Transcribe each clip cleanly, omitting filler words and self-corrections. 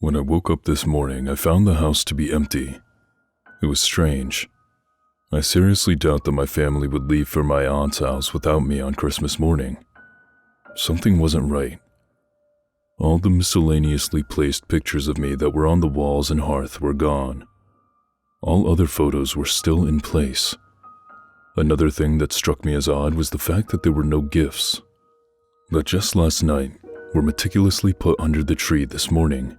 When I woke up this morning, I found the house to be empty. It was strange. I seriously doubt that my family would leave for my aunt's house without me on Christmas morning. Something wasn't right. All the miscellaneously placed pictures of me that were on the walls and hearth were gone. All other photos were still in place. Another thing that struck me as odd was the fact that there were no gifts, that just last night were meticulously put under the tree this morning.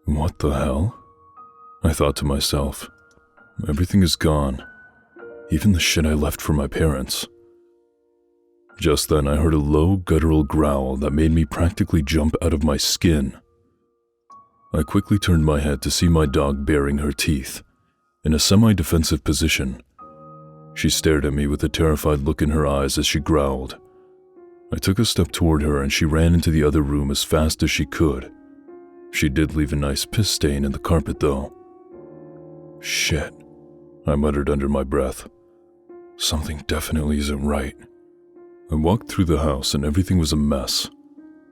What the hell? I thought to myself. Everything is gone. Even the shit I left for my parents. Just then I heard a low, guttural growl that made me practically jump out of my skin. I quickly turned my head to see my dog baring her teeth, in a semi-defensive position. She stared at me with a terrified look in her eyes as she growled. I took a step toward her and she ran into the other room as fast as she could. She did leave a nice piss stain in the carpet though. Shit, I muttered under my breath. Something definitely isn't right. I walked through the house and everything was a mess.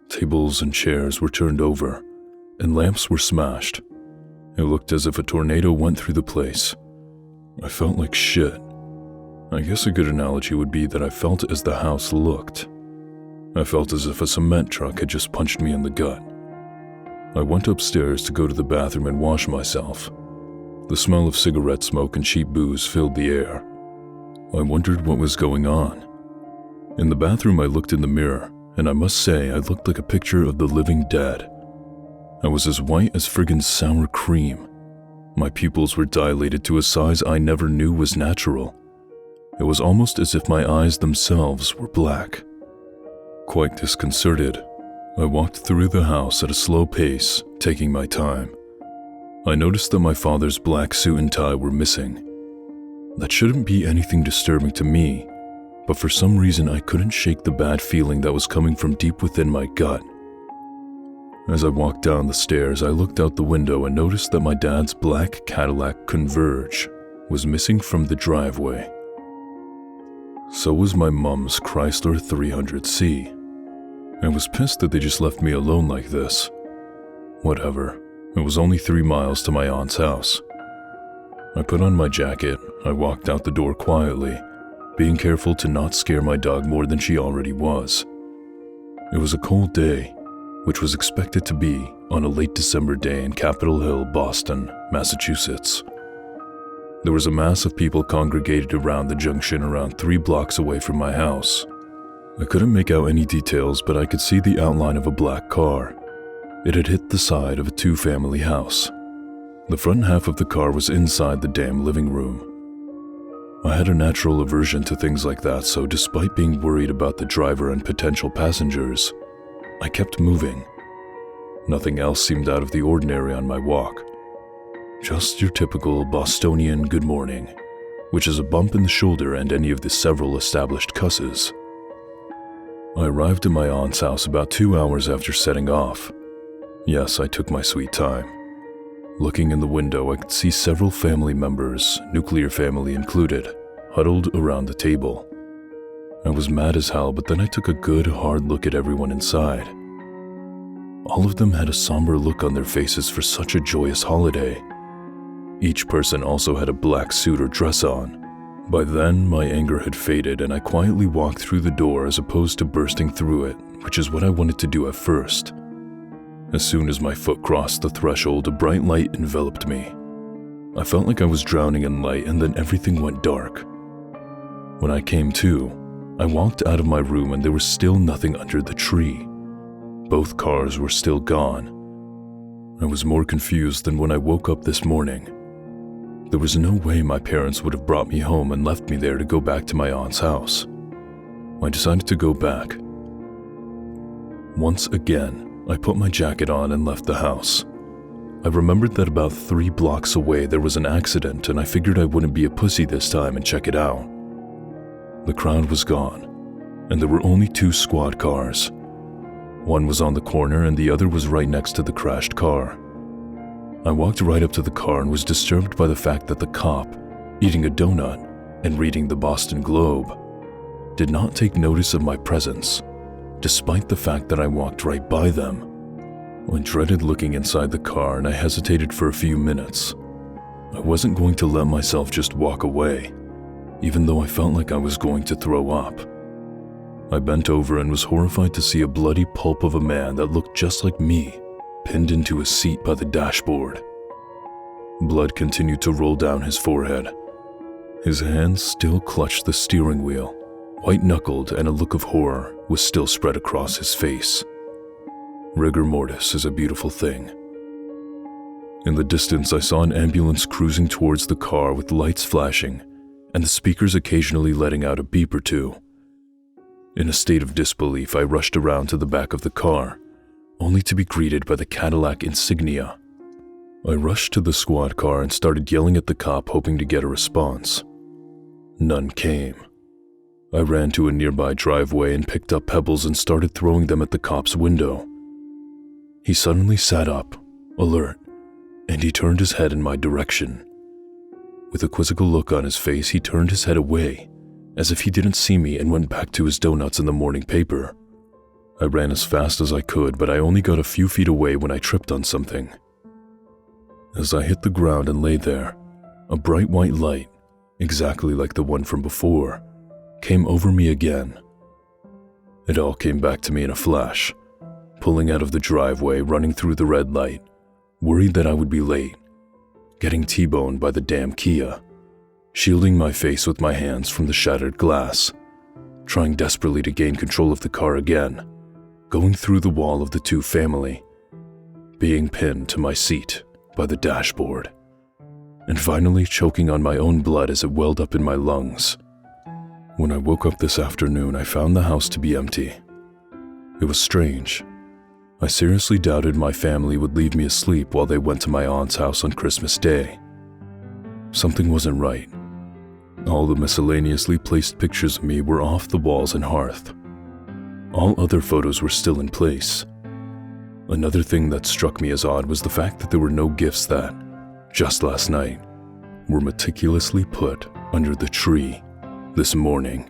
Tables and chairs were turned over, and lamps were smashed. It looked as if a tornado went through the place. I felt like shit. I guess a good analogy would be that I felt as the house looked. I felt as if a cement truck had just punched me in the gut. I went upstairs to go to the bathroom and wash myself. The smell of cigarette smoke and cheap booze filled the air. I wondered what was going on. In the bathroom I looked in the mirror, and I must say I looked like a picture of the living dead. I was as white as friggin' sour cream. My pupils were dilated to a size I never knew was natural. It was almost as if my eyes themselves were black. Quite disconcerted, I walked through the house at a slow pace, taking my time. I noticed that my father's black suit and tie were missing. That shouldn't be anything disturbing to me, but for some reason I couldn't shake the bad feeling that was coming from deep within my gut. As I walked down the stairs, I looked out the window and noticed that my dad's black Cadillac Converge was missing from the driveway. So was my mom's Chrysler 300C. I was pissed that they just left me alone like this. Whatever, it was only 3 miles to my aunt's house. I put on my jacket, I walked out the door quietly, being careful to not scare my dog more than she already was. It was a cold day, which was expected to be on a late December day in Capitol Hill, Boston, Massachusetts. There was a mass of people congregated around the junction around 3 blocks away from my house. I couldn't make out any details, but I could see the outline of a black car. It had hit the side of a 2-family house. The front half of the car was inside the damn living room. I had a natural aversion to things like that, so despite being worried about the driver and potential passengers, I kept moving. Nothing else seemed out of the ordinary on my walk. Just your typical Bostonian good morning, which is a bump in the shoulder and any of the several established cusses. I arrived at my aunt's house about 2 hours after setting off. Yes, I took my sweet time. Looking in the window, I could see several family members, nuclear family included, huddled around the table. I was mad as hell, but then I took a good, hard look at everyone inside. All of them had a somber look on their faces for such a joyous holiday. Each person also had a black suit or dress on. By then, my anger had faded and I quietly walked through the door as opposed to bursting through it, which is what I wanted to do at first. As soon as my foot crossed the threshold, a bright light enveloped me. I felt like I was drowning in light and then everything went dark. When I came to, I walked out of my room and there was still nothing under the tree. Both cars were still gone. I was more confused than when I woke up this morning. There was no way my parents would have brought me home and left me there to go back to my aunt's house. I decided to go back. Once again, I put my jacket on and left the house. I remembered that about 3 blocks away there was an accident and I figured I wouldn't be a pussy this time and check it out. The crowd was gone, and there were only 2 squad cars. One was on the corner and the other was right next to the crashed car. I walked right up to the car and was disturbed by the fact that the cop, eating a donut and reading the Boston Globe, did not take notice of my presence, despite the fact that I walked right by them. I dreaded looking inside the car and I hesitated for a few minutes. I wasn't going to let myself just walk away, even though I felt like I was going to throw up. I bent over and was horrified to see a bloody pulp of a man that looked just like me, pinned into a seat by the dashboard. Blood continued to roll down his forehead. His hands still clutched the steering wheel. White-knuckled and a look of horror was still spread across his face. Rigor mortis is a beautiful thing. In the distance, I saw an ambulance cruising towards the car with lights flashing and the speakers occasionally letting out a beep or two. In a state of disbelief, I rushed around to the back of the car, only to be greeted by the Cadillac Insignia. I rushed to the squad car and started yelling at the cop, hoping to get a response. None came. I ran to a nearby driveway and picked up pebbles and started throwing them at the cop's window. He suddenly sat up, alert, and he turned his head in my direction. With a quizzical look on his face, he turned his head away, as if he didn't see me, and went back to his donuts in the morning paper. I ran as fast as I could, but I only got a few feet away when I tripped on something. As I hit the ground and lay there, a bright white light, exactly like the one from before, came over me again. It all came back to me in a flash, pulling out of the driveway, running through the red light, worried that I would be late, getting T-boned by the damn Kia, shielding my face with my hands from the shattered glass, trying desperately to gain control of the car again, going through the wall of the two family, being pinned to my seat by the dashboard, and finally choking on my own blood as it welled up in my lungs. When I woke up this afternoon, I found the house to be empty. It was strange. I seriously doubted my family would leave me asleep while they went to my aunt's house on Christmas Day. Something wasn't right. All the miscellaneously placed pictures of me were off the walls and hearth. All other photos were still in place. Another thing that struck me as odd was the fact that there were no gifts that, just last night, were meticulously put under the tree this morning.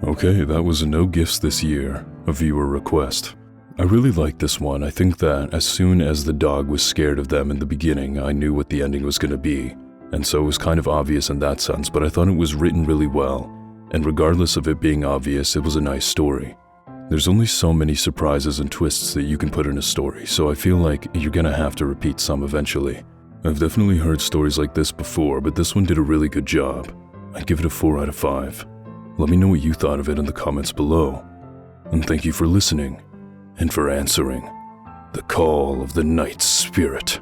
Okay, that was a no gifts this year, a viewer request. I really liked this one. I think that as soon as the dog was scared of them in the beginning, I knew what the ending was going to be, and so it was kind of obvious in that sense, but I thought it was written really well, and regardless of it being obvious, it was a nice story. There's only so many surprises and twists that you can put in a story, so I feel like you're gonna have to repeat some eventually. I've definitely heard stories like this before, but this one did a really good job. I'd give it a 4 out of 5. Let me know what you thought of it in the comments below. And thank you for listening, and for answering the call of the night spirit.